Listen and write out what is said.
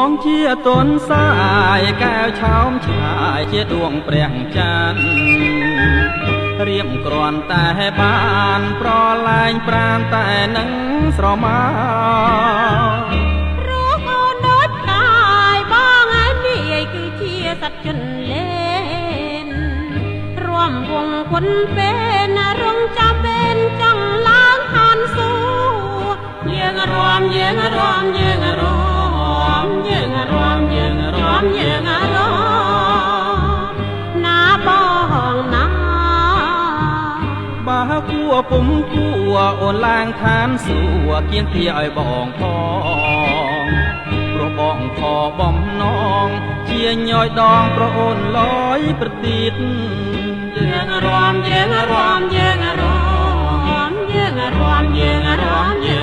ងជាតនសាយកែវឆោមឆាយជាដួងព្រះច័ន្ទរៀបគ្រាន់តែបានប្រលែងប្រានតែនឹងស្រមារូបអូនដូចកាយបងឯនាយគឺជាសត្វជនលេនរួមវងគុណពេលរងចាំពេលចង់ឡើងហានសួរយើងរួមយើងរួមយើងរួមយើងរួមយើងរួមយើងរួមណាបងណាបើគួពុំគួអូនឡើងឋានសួគ៌គៀងពីឲ្យបងផងព្រោះបងខបំណងជាញយដងប្រអូនលយប្រទីតយើងរួមយើងរួមយើងរួមយើងរួមយើងរួមយើង